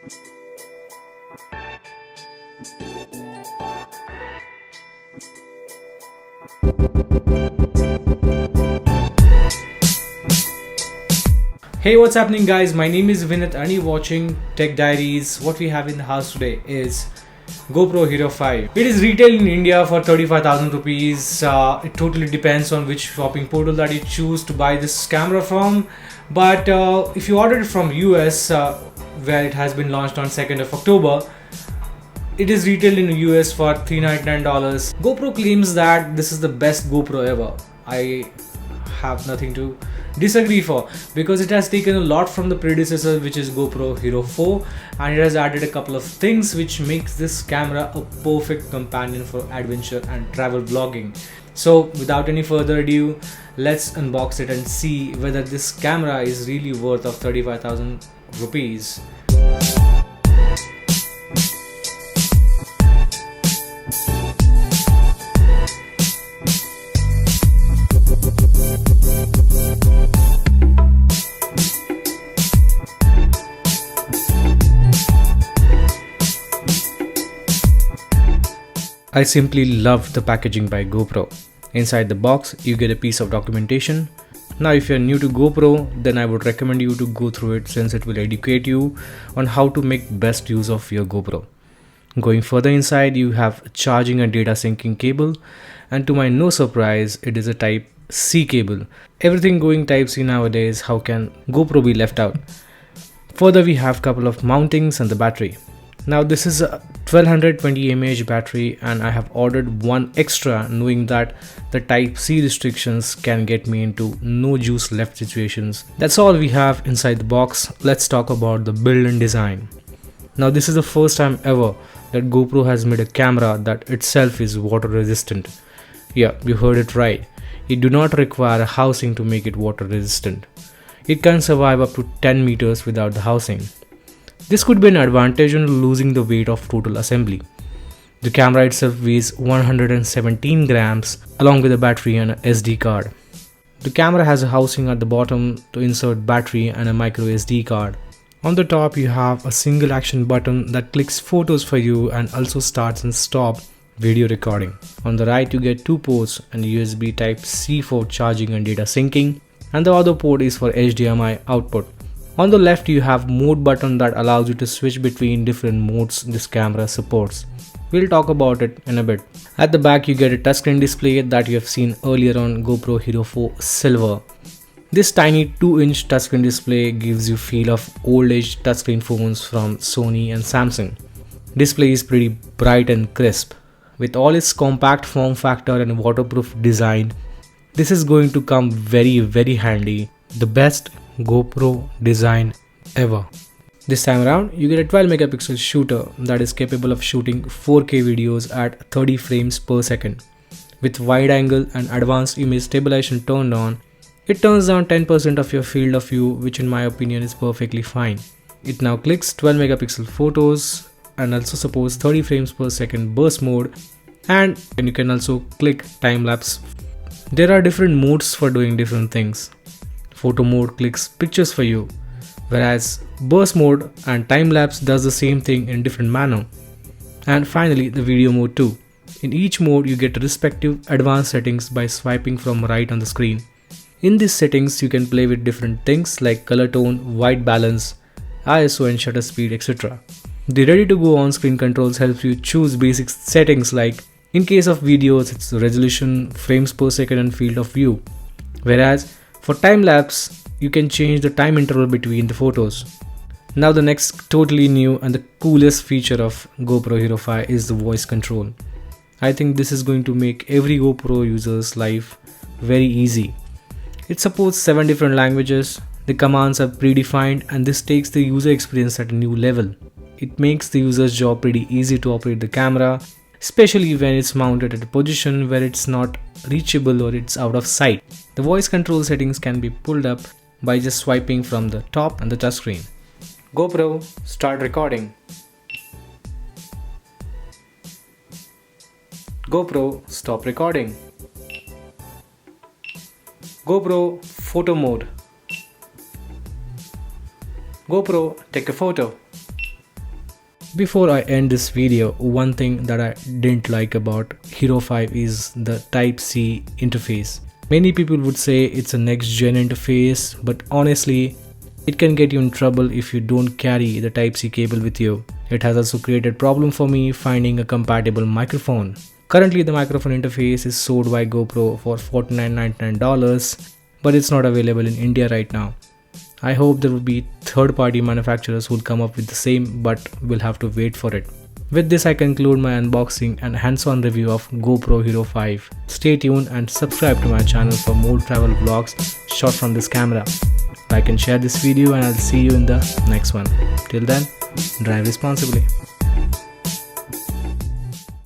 Hey, what's happening guys? My name is Vinit and you're watching Tech Diaries. What we have in the house today is GoPro Hero 5. It is retailed in India for 35,000 rupees. It totally depends on which shopping portal that you choose to buy this camera from. But if you order it from US, where it has been launched on 2nd of October, it is retailed in the US for $399. GoPro claims that this is the best GoPro ever. I have nothing to disagree for, because it has taken a lot from the predecessor, which is GoPro Hero 4, and it has added a couple of things which makes this camera a perfect companion for adventure and travel vlogging. So without any further ado, let's unbox it and see whether this camera is really worth of 35,000 rupees. I simply love the packaging by GoPro. Inside the box, you get a piece of documentation. Now if you're new to GoPro, then I would recommend you to go through it, since it will educate you on how to make best use of your GoPro. Going further inside, you have a charging and data syncing cable, and to my no surprise, it is a Type C cable. Everything going Type C nowadays, how can GoPro be left out? Further, we have couple of mountings and the battery. Now this is a 1220 mAh battery, and I have ordered one extra, knowing that the Type C restrictions can get me into no juice left situations. That's all we have inside the box. Let's talk about the build and design. Now this is the first time ever that GoPro has made a camera that itself is water resistant. Yeah, you heard it right. You do not require a housing to make it water resistant. It can survive up to 10 meters without the housing. This could be an advantage in losing the weight of total assembly. The camera itself weighs 117 grams along with a battery and a SD card. The camera has a housing at the bottom to insert battery and a micro SD card. On the top you have a single action button that clicks photos for you and also starts and stops video recording. On the right you get two ports and USB Type-C for charging and data syncing, and the other port is for HDMI output. On the left you have mode button that allows you to switch between different modes this camera supports. We'll talk about it in a bit. At the back you get a touchscreen display that you have seen earlier on GoPro Hero 4 Silver. This tiny 2-inch touchscreen display gives you feel of old age touchscreen phones from Sony and Samsung. Display is pretty bright and crisp. With all its compact form factor and waterproof design, this is going to come very handy. The best GoPro design ever. This time around you get a 12 megapixel shooter that is capable of shooting 4K videos at 30 frames per second. With wide angle and advanced image stabilization turned on, it turns down 10% of your field of view, which in my opinion is perfectly fine. It now clicks 12 megapixel photos and also supports 30 frames per second burst mode, and you can also click time lapse. There are different modes for doing different things. Photo mode clicks pictures for you, whereas burst mode and time lapse does the same thing in different manner. And finally the video mode too. In each mode you get respective advanced settings by swiping from right on the screen. In these settings you can play with different things like color tone, white balance, ISO and shutter speed, etc. The ready to go on screen controls helps you choose basic settings like, in case of videos it's resolution, frames per second and field of view. Whereas for time lapse, you can change the time interval between the photos. Now the next totally new and the coolest feature of GoPro Hero 5 is the voice control. I think this is going to make every GoPro user's life very easy. It supports 7 different languages, the commands are predefined, and this takes the user experience at a new level. It makes the user's job pretty easy to operate the camera, especially when it's mounted at a position where it's not reachable or it's out of sight. The voice control settings can be pulled up by just swiping from the top and the touchscreen. GoPro, start recording. GoPro, stop recording. GoPro, photo mode. GoPro, take a photo. Before I end this video, one thing that I didn't like about Hero 5 is the Type-C interface. Many people would say it's a next-gen interface, but honestly, it can get you in trouble if you don't carry the Type-C cable with you. It has also created problem for me finding a compatible microphone. Currently, the microphone interface is sold by GoPro for $49.99, but it's not available in India right now. I hope there will be third-party manufacturers who will come up with the same, but we'll have to wait for it. With this, I conclude my unboxing and hands-on review of GoPro Hero 5. Stay tuned and subscribe to my channel for more travel vlogs shot from this camera. Like and share this video, and I'll see you in the next one. Till then, drive responsibly.